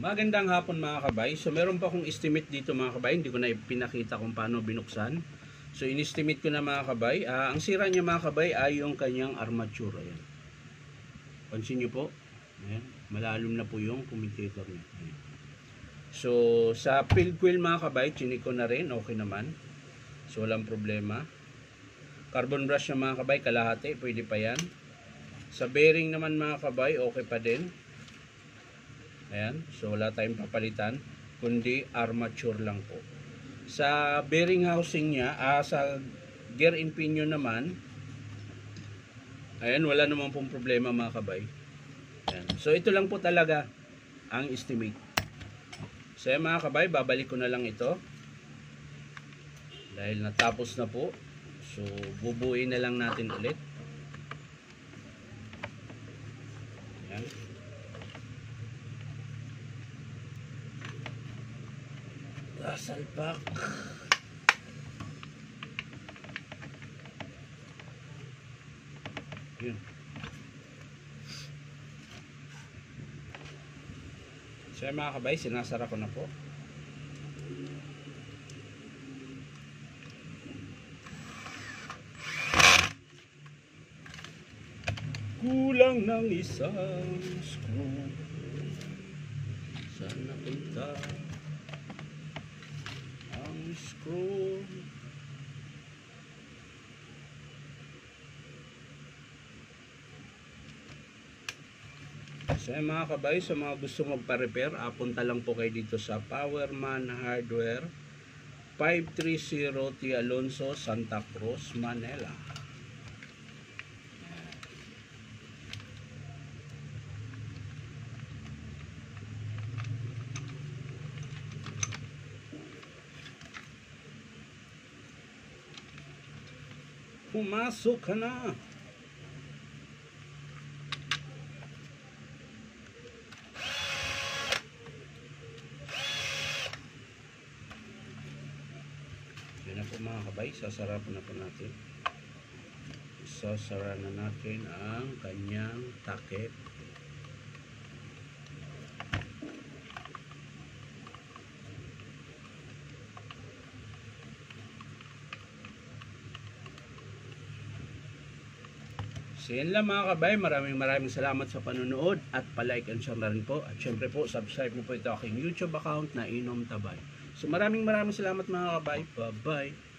Magandang hapon mga kabay. So meron pa akong estimate dito mga kabay. Hindi ko na pinakita kung paano binuksan. So in-estimate ko na mga kabay. Ang sira niya mga kabay ay yung kanyang armature. Ayan. Pansin nyo po. Ayan. Malalim na po yung commutator niya. Ayan. So sa field coil mga kabay, chinik ko na rin. Okay naman. So walang problema. Carbon brush na mga kabay, kalahati. Pwede pa yan. Sa bearing naman mga kabay, okay pa din. Ayan, so wala tayong papalitan, kundi armature lang po. Sa bearing housing niya, sa gear and pinion naman, ayan, wala namang pong problema mga kabay. Ayan. So ito lang po talaga ang estimate. So ayan, mga kabay, babalik ko na lang ito. Dahil natapos na po, so bubuuin na lang natin ulit. Ayan. Salpak. Yun. So mga kabay, sinasara ko na po. Kulang ng isang screw. Saan napunta screw? So mga kabay, sa mga gusto magpa-repair, punta lang po kayo dito sa Powerman Hardware, 530 T. Alonso, Santa Cruz, Manila. Pumasok ka na. Yan na po mga kabay, sasara po na po natin. Sasara na natin ang kanyang takip. So yan lang mga kabay, maraming salamat sa panonood at palike and share na rin po. At syempre po, subscribe mo po ito aking YouTube account na Inom Tabay. So maraming salamat mga kabay. Bye bye.